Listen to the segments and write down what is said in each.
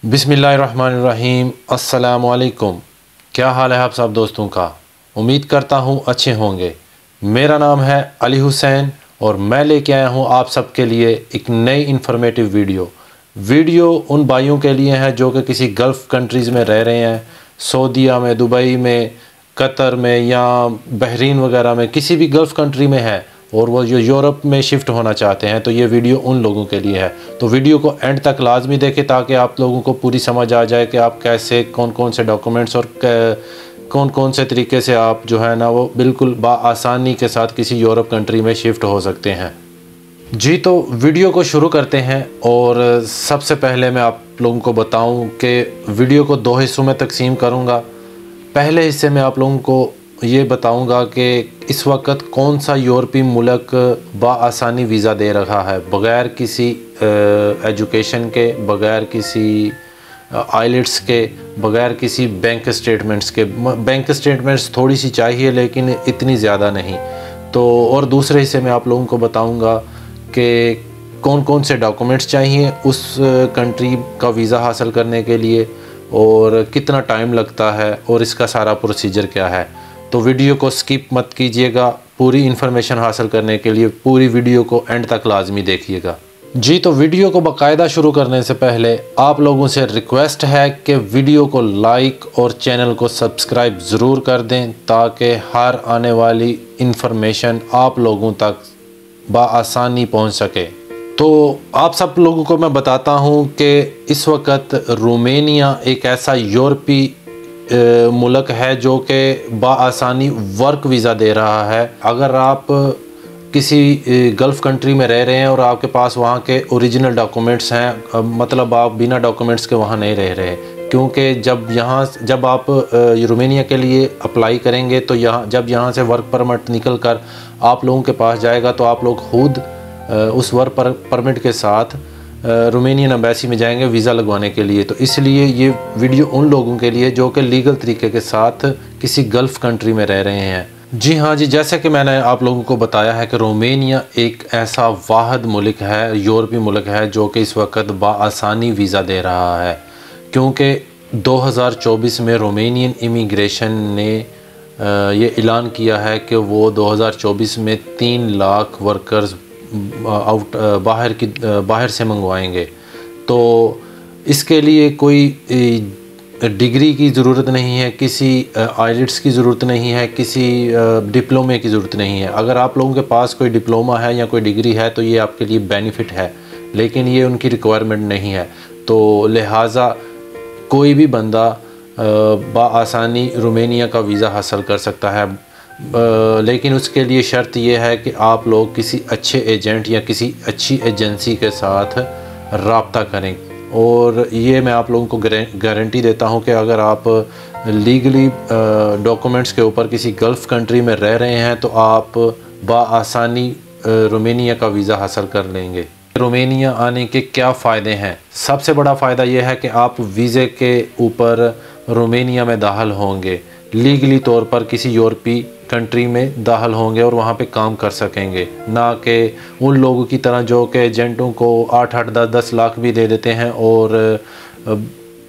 बिस्मिल्लाहिर्रहमानिर्रहीम। अस्सलामु अलैकुम। क्या हाल है आप सब दोस्तों का? उम्मीद करता हूँ अच्छे होंगे। मेरा नाम है अली हुसैन और मैं लेके आया हूँ आप सबके लिए एक नई इन्फॉर्मेटिव वीडियो उन भाइयों के लिए है जो कि किसी गल्फ़ कंट्रीज़ में रह रहे हैं, सऊदीया में, दुबई में, कतर में या बहरीन वगैरह में, किसी भी गल्फ़ कंट्री में है और वो जो यूरोप में शिफ्ट होना चाहते हैं, तो ये वीडियो उन लोगों के लिए है। तो वीडियो को एंड तक लाजमी देखें ताकि आप लोगों को पूरी समझ आ जाए कि आप कैसे कौन कौन से डॉक्यूमेंट्स और कौन कौन से तरीके से आप जो है ना वो बिल्कुल आसानी के साथ किसी यूरोप कंट्री में शिफ्ट हो सकते हैं। जी, तो वीडियो को शुरू करते हैं। और सबसे पहले मैं आप लोगों को बताऊं कि वीडियो को 2 हिस्सों में तकसीम करूंगा। पहले हिस्से में आप लोगों को ये बताऊंगा कि इस वक्त कौन सा यूरोपीय मुल्क बआसानी वीज़ा दे रहा है बग़ैर किसी एजुकेशन के, बग़ैर किसी आइलेट्स के, बग़ैर किसी बैंक स्टेटमेंट्स के। बैंक स्टेटमेंट्स थोड़ी सी चाहिए लेकिन इतनी ज़्यादा नहीं। तो और दूसरे हिस्से में आप लोगों को बताऊंगा कि कौन कौन से डॉक्यूमेंट्स चाहिए उस कंट्री का वीज़ा हासिल करने के लिए और कितना टाइम लगता है और इसका सारा प्रोसीजर क्या है। तो वीडियो को स्किप मत कीजिएगा। पूरी इन्फॉर्मेशन हासिल करने के लिए पूरी वीडियो को एंड तक लाजमी देखिएगा। जी, तो वीडियो को बाकायदा शुरू करने से पहले आप लोगों से रिक्वेस्ट है कि वीडियो को लाइक और चैनल को सब्सक्राइब ज़रूर कर दें ताकि हर आने वाली इन्फॉर्मेशन आप लोगों तक बआसानी पहुंच सके। तो आप सब लोगों को मैं बताता हूं कि इस वक्त रोमानिया एक ऐसा यूरोपीय मुल्क है जो कि बआसानी वर्क वीज़ा दे रहा है। अगर आप किसी गल्फ़ कंट्री में रह रहे हैं और आपके पास वहाँ के ओरिजिनल डॉक्यूमेंट्स हैं, मतलब आप बिना डॉक्यूमेंट्स के वहाँ नहीं रह रहे, क्योंकि जब आप रोमानिया के लिए अप्लाई करेंगे तो जब यहाँ से वर्क परमिट निकल कर आप लोगों के पास जाएगा तो आप लोग खुद उस वर्क परमिट के साथ रोमानियन एम्बेसी में जाएंगे वीज़ा लगवाने के लिए। तो इसलिए ये वीडियो उन लोगों के लिए जो कि लीगल तरीके के साथ किसी गल्फ़ कंट्री में रह रहे हैं। जी हाँ जी, जैसे कि मैंने आप लोगों को बताया है कि रोमानिया एक ऐसा वाहिद मुल्क है, यूरोपीय मुल्क है जो कि इस वक्त बआसानी वीज़ा दे रहा है, क्योंकि 2024 में रोमानियन इमिग्रेशन ने ये ऐलान किया है कि वो 2024 में 3 लाख वर्कर्स बाहर से मंगवाएंगे। तो इसके लिए कोई डिग्री की ज़रूरत नहीं है, किसी आइलेट्स की ज़रूरत नहीं है, किसी डिप्लोमे की ज़रूरत नहीं है। अगर आप लोगों के पास कोई डिप्लोमा है या कोई डिग्री है तो ये आपके लिए बेनिफिट है, लेकिन ये उनकी रिक्वायरमेंट नहीं है। तो लिहाजा कोई भी बंदा बआसानी रोमानिया का वीज़ा हासिल कर सकता है, लेकिन उसके लिए शर्त यह है कि आप लोग किसी अच्छे एजेंट या किसी अच्छी एजेंसी के साथ रब्ता करें। और ये मैं आप लोगों को गारंटी देता हूँ कि अगर आप लीगली डॉक्यूमेंट्स के ऊपर किसी गल्फ़ कंट्री में रह रहे हैं तो आप बआसानी रोमानिया का वीज़ा हासिल कर लेंगे। रोमानिया आने के क्या फ़ायदे हैं? सबसे बड़ा फ़ायदा यह है कि आप वीज़े के ऊपर रोमानिया में दाखिल होंगे, लीगली तौर पर किसी यूरोपीय कंट्री में दाखिल होंगे और वहाँ पे काम कर सकेंगे, ना कि उन लोगों की तरह जो कि एजेंटों को 8-8, 10-10 लाख भी दे देते हैं और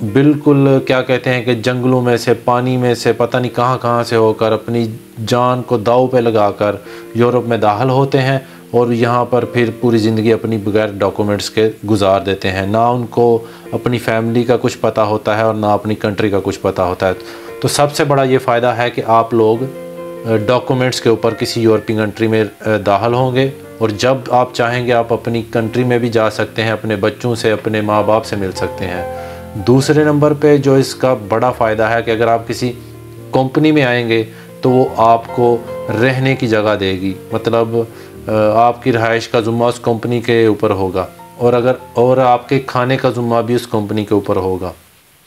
बिल्कुल क्या कहते हैं कि जंगलों में से, पानी में से, पता नहीं कहाँ से होकर अपनी जान को दांव पे लगाकर यूरोप में दाखिल होते हैं और यहाँ पर फिर पूरी ज़िंदगी अपनी बगैर डॉक्यूमेंट्स के गुजार देते हैं। ना उनको अपनी फैमिली का कुछ पता होता है और ना अपनी कंट्री का कुछ पता होता है। तो सबसे बड़ा ये फ़ायदा है कि आप लोग डॉक्यूमेंट्स के ऊपर किसी यूरोपीय कंट्री में दाखिल होंगे और जब आप चाहेंगे आप अपनी कंट्री में भी जा सकते हैं, अपने बच्चों से, अपने माँ बाप से मिल सकते हैं। दूसरे नंबर पे जो इसका बड़ा फ़ायदा है कि अगर आप किसी कंपनी में आएंगे तो वो आपको रहने की जगह देगी, मतलब आपकी रहाइश का ज़ुम्मा उस कंपनी के ऊपर होगा और आपके खाने का ज़ुम्मा भी उस कंपनी के ऊपर होगा।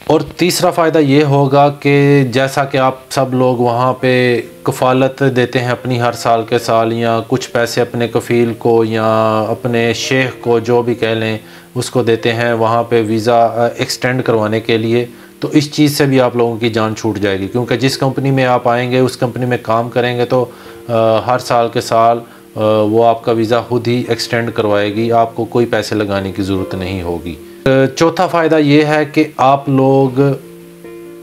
और तीसरा फ़ायदा ये होगा कि जैसा कि आप सब लोग वहाँ पे कफ़ालत देते हैं अपनी हर साल के साल, या कुछ पैसे अपने कफ़ील को या अपने शेख को, जो भी कह लें, उसको देते हैं वहाँ पे वीज़ा एक्सटेंड करवाने के लिए, तो इस चीज़ से भी आप लोगों की जान छूट जाएगी। क्योंकि जिस कंपनी में आप आएंगे उस कंपनी में काम करेंगे तो हर साल के साल वो आपका वीज़ा खुद ही एक्सटेंड करवाएगी, आपको कोई पैसे लगाने की ज़रूरत नहीं होगी। चौथा फ़ायदा ये है कि आप लोग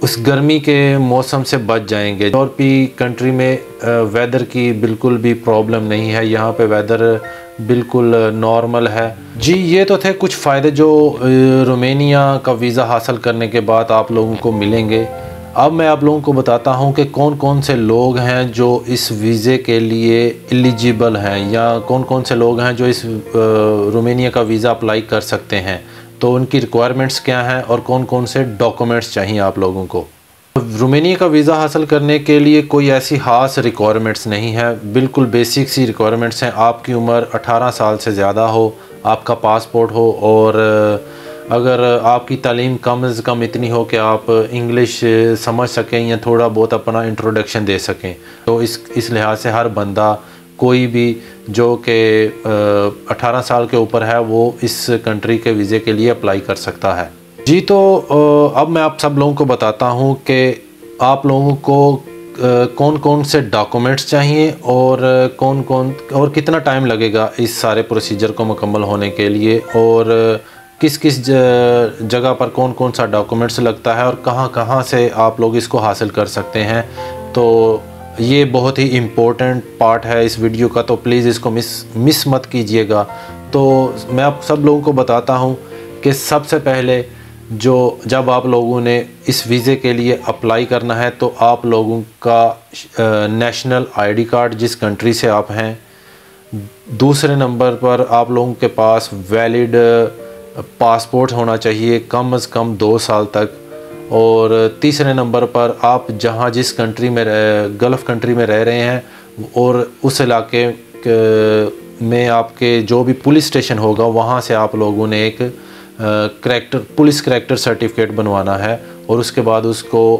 उस गर्मी के मौसम से बच जाएंगे। और भी कंट्री में वेदर की बिल्कुल भी प्रॉब्लम नहीं है, यहाँ पे वेदर बिल्कुल नॉर्मल है। जी ये तो थे कुछ फ़ायदे जो रोमानिया का वीज़ा हासिल करने के बाद आप लोगों को मिलेंगे। अब मैं आप लोगों को बताता हूँ कि कौन कौन से लोग हैं जो इस वीज़े के लिए एलिजिबल हैं, या कौन कौन से लोग हैं जो इस रोमानिया का वीज़ा अप्लाई कर सकते हैं। तो उनकी रिक्वायरमेंट्स क्या हैं और कौन कौन से डॉक्यूमेंट्स चाहिए आप लोगों को। रोमानिया का वीज़ा हासिल करने के लिए कोई ऐसी ख़ास रिक्वायरमेंट्स नहीं है, बिल्कुल बेसिक सी रिक्वायरमेंट्स हैं। आपकी उम्र 18 साल से ज़्यादा हो, आपका पासपोर्ट हो, और अगर आपकी तालीम कम से कम इतनी हो कि आप इंग्लिश समझ सकें या थोड़ा बहुत अपना इंट्रोडक्शन दे सकें। तो इस लिहाज से हर बंदा, कोई भी जो कि 18 साल के ऊपर है, वो इस कंट्री के वीज़े के लिए अप्लाई कर सकता है। जी तो अब मैं आप सब लोगों को बताता हूँ कि आप लोगों को कौन कौन से डॉक्यूमेंट्स चाहिए और कौन कौन और कितना टाइम लगेगा इस सारे प्रोसीजर को मुकम्मल होने के लिए, और किस किस जगह पर कौन कौन सा डॉक्यूमेंट्स लगता है और कहाँ कहाँ से आप लोग इसको हासिल कर सकते हैं। तो ये बहुत ही इम्पोर्टेंट पार्ट है इस वीडियो का, तो प्लीज़ इसको मिस मत कीजिएगा। तो मैं आप सब लोगों को बताता हूँ कि सबसे पहले जब आप लोगों ने इस वीज़े के लिए अप्लाई करना है, तो आप लोगों का नेशनल आईडी कार्ड जिस कंट्री से आप हैं। दूसरे नंबर पर आप लोगों के पास वैलिड पासपोर्ट होना चाहिए कम से कम 2 साल तक। और तीसरे नंबर पर आप जिस कंट्री में गल्फ़ कंट्री में रह रहे हैं और उस इलाके में आपके जो भी पुलिस स्टेशन होगा, वहाँ से आप लोगों ने एक पुलिस करैक्टर सर्टिफिकेट बनवाना है, और उसके बाद उसको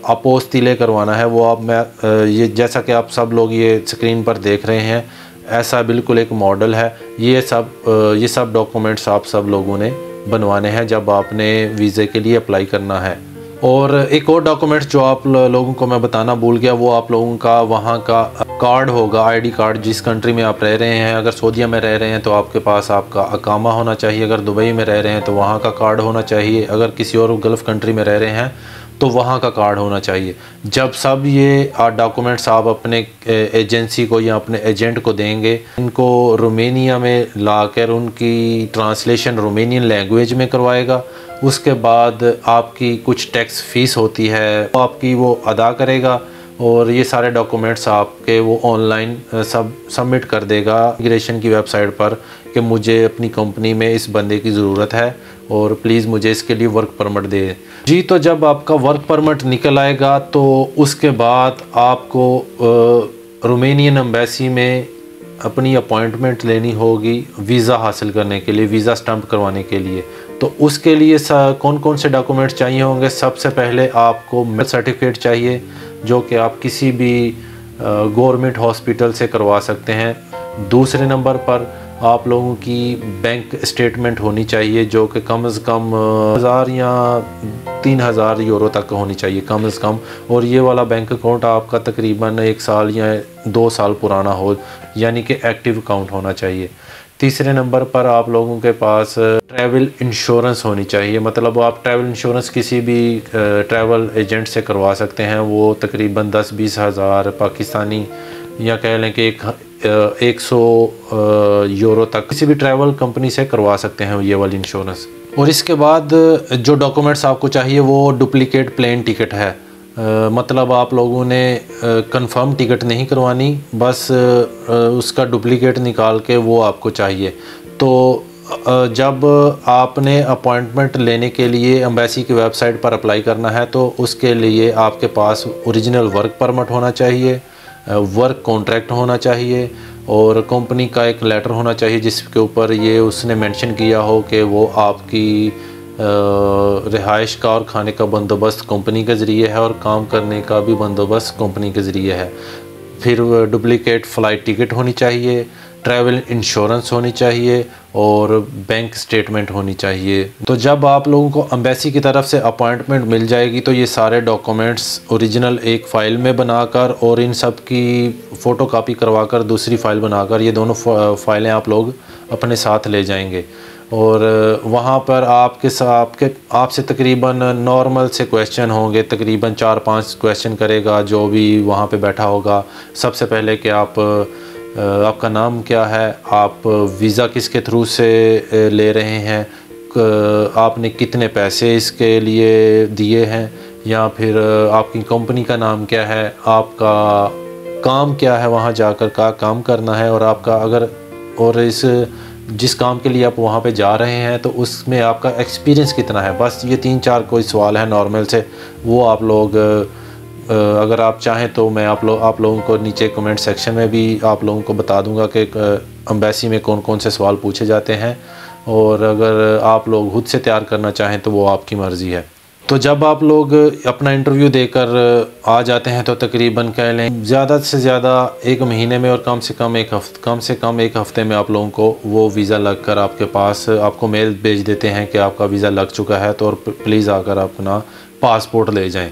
अपोस्तिले करवाना है। वो ये जैसा कि आप सब लोग ये स्क्रीन पर देख रहे हैं, ऐसा बिल्कुल एक मॉडल है। ये सब डॉक्यूमेंट्स आप सब लोगों ने बनवाने हैं जब आपने वीज़े के लिए अप्लाई करना है। और एक और डॉक्यूमेंट्स जो आप लोगों को मैं बताना भूल गया, वो आप लोगों का वहाँ का कार्ड होगा, आईडी कार्ड। जिस कंट्री में आप रह रहे हैं, अगर सऊदीया में रह रहे हैं तो आपके पास आपका अकामा होना चाहिए, अगर दुबई में रह रहे हैं तो वहाँ का कार्ड होना चाहिए, अगर किसी और गल्फ़ कंट्री में रह रहे हैं तो वहाँ का कार्ड होना चाहिए। जब सब ये डॉक्यूमेंट्स आप अपने एजेंसी को या अपने एजेंट को देंगे, इनको रोमानिया में लाकर उनकी ट्रांसलेशन रोमानियन लैंग्वेज में करवाएगा। उसके बाद आपकी कुछ टैक्स फ़ीस होती है, तो आपकी वो अदा करेगा, और ये सारे डॉक्यूमेंट्स आपके वो ऑनलाइन सबमिट कर देगा इमिग्रेशन की वेबसाइट पर कि मुझे अपनी कंपनी में इस बंदे की ज़रूरत है और प्लीज़ मुझे इसके लिए वर्क परमिट दे। जी तो जब आपका वर्क परमिट निकल आएगा, तो उसके बाद आपको रोमानियन एम्बेसी में अपनी अपॉइंटमेंट लेनी होगी वीज़ा हासिल करने के लिए, वीज़ा स्टैंप करवाने के लिए। तो उसके लिए कौन कौन से डॉक्यूमेंट्स चाहिए होंगे। सबसे पहले आपको मेडिकल सर्टिफिकेट चाहिए, जो कि आप किसी भी गवर्नमेंट हॉस्पिटल से करवा सकते हैं। दूसरे नंबर पर आप लोगों की बैंक स्टेटमेंट होनी चाहिए, जो कि कम से कम 1000 या 3000 यूरो तक होनी चाहिए कम से कम। और ये वाला बैंक अकाउंट आपका तकरीबन 1 साल या 2 साल पुराना हो, यानी कि एक्टिव अकाउंट होना चाहिए। तीसरे नंबर पर आप लोगों के पास ट्रैवल इंश्योरेंस होनी चाहिए, मतलब आप ट्रैवल इंश्योरेंस किसी भी ट्रैवल एजेंट से करवा सकते हैं। वो तकरीबन 10-20 हज़ार पाकिस्तानी, या कह लें कि 100 यूरो तक किसी भी ट्रैवल कंपनी से करवा सकते हैं ये वाली इंश्योरेंस। और इसके बाद जो डॉक्यूमेंट्स आपको चाहिए वो डुप्लीकेट प्लेन टिकट है, मतलब आप लोगों ने कंफर्म टिकट नहीं करवानी, बस उसका डुप्लीकेट निकाल के वो आपको चाहिए। तो जब आपने अपॉइंटमेंट लेने के लिए एम्बेसी की वेबसाइट पर अप्लाई करना है, तो उसके लिए आपके पास ओरिजिनल वर्क परमिट होना चाहिए, वर्क कॉन्ट्रैक्ट होना चाहिए, और कंपनी का एक लेटर होना चाहिए जिसके ऊपर ये उसने मेंशन किया हो कि वो आपकी रिहाइश का और खाने का बंदोबस्त कंपनी के ज़रिए है और काम करने का भी बंदोबस्त कंपनी के ज़रिए है। फिर डुप्लीकेट फ़्लाइट टिकट होनी चाहिए, ट्रैवल इंश्योरेंस होनी चाहिए, और बैंक स्टेटमेंट होनी चाहिए। तो जब आप लोगों को एम्बेसी की तरफ से अपॉइंटमेंट मिल जाएगी, तो ये सारे डॉक्यूमेंट्स ओरिजिनल एक फ़ाइल में बनाकर और इन सब की फ़ोटो कापी करवाकर दूसरी फ़ाइल बनाकर, ये दोनों फ़ाइलें आप लोग अपने साथ ले जाएंगे। और वहाँ पर आपसे तकरीबन नॉर्मल से क्वेश्चन होंगे, तकरीबन 4-5 क्वेश्चन करेगा जो भी वहाँ पे बैठा होगा। सबसे पहले कि आपका नाम क्या है, आप वीज़ा किसके थ्रू से ले रहे हैं, आपने कितने पैसे इसके लिए दिए हैं, या फिर आपकी कंपनी का नाम क्या है, आपका काम क्या है, वहाँ जाकर का काम करना है, और जिस काम के लिए आप वहाँ पे जा रहे हैं तो उसमें आपका एक्सपीरियंस कितना है। बस ये 3-4 कोई सवाल है नॉर्मल से, वो आप लोग अगर आप चाहें तो मैं आप लोगों को नीचे कमेंट सेक्शन में भी आप लोगों को बता दूंगा कि एम्बेसी में कौन कौन से सवाल पूछे जाते हैं, और अगर आप लोग खुद से तैयार करना चाहें तो वो आपकी मर्ज़ी है। तो जब आप लोग अपना इंटरव्यू देकर आ जाते हैं तो तकरीबन कह लें ज़्यादा से ज़्यादा 1 महीने में और कम से कम एक हफ़्ते में आप लोगों को वो वीज़ा लग कर आपके पास आपको मेल भेज देते हैं कि आपका वीज़ा लग चुका है, तो और प्लीज़ आकर अपना पासपोर्ट ले जाएं।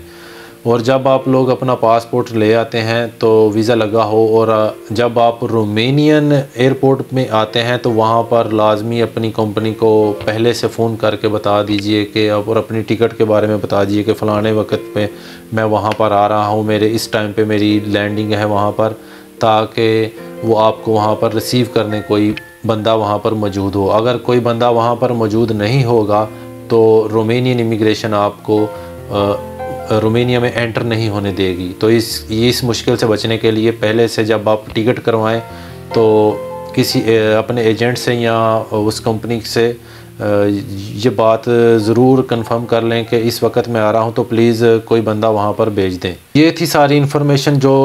और जब आप लोग अपना पासपोर्ट ले आते हैं तो वीज़ा लगा हो, और जब आप रोमेनियन एयरपोर्ट में आते हैं तो वहाँ पर लाजमी अपनी कंपनी को पहले से फ़ोन करके बता दीजिए कि और अपनी टिकट के बारे में बता दीजिए कि फ़लाने वक्त पे मैं वहाँ पर आ रहा हूँ, मेरे इस टाइम पे मेरी लैंडिंग है वहाँ पर, ताकि वो आपको वहाँ पर रिसीव करने कोई बंदा वहाँ पर मौजूद हो। अगर कोई बंदा वहाँ पर मौजूद नहीं होगा तो रोमेनियन इमिग्रेशन आपको रोमेनिया में एंटर नहीं होने देगी। तो इस मुश्किल से बचने के लिए पहले से जब आप टिकट करवाएं तो किसी अपने एजेंट से या उस कंपनी से ये बात ज़रूर कंफर्म कर लें कि इस वक्त मैं आ रहा हूं, तो प्लीज़ कोई बंदा वहां पर भेज दें। ये थी सारी इन्फॉर्मेशन जो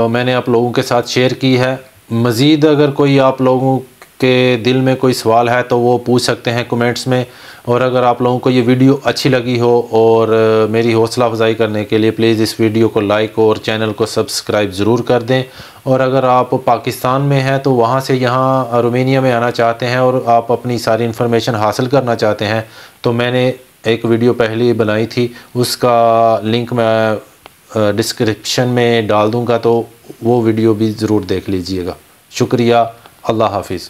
मैंने आप लोगों के साथ शेयर की है। मज़ीद अगर कोई आप लोगों के दिल में कोई सवाल है तो वो पूछ सकते हैं कमेंट्स में। और अगर आप लोगों को ये वीडियो अच्छी लगी हो और मेरी हौसला अफजाई करने के लिए प्लीज़ इस वीडियो को लाइक और चैनल को सब्सक्राइब ज़रूर कर दें। और अगर आप पाकिस्तान में हैं तो वहाँ से यहाँ रोमेनिया में आना चाहते हैं और आप अपनी सारी इन्फॉर्मेशन हासिल करना चाहते हैं, तो मैंने एक वीडियो पहले बनाई थी, उसका लिंक मैं डिस्क्रिप्शन में डाल दूँगा, तो वो वीडियो भी ज़रूर देख लीजिएगा। शुक्रिया, अल्लाह हाफिज़।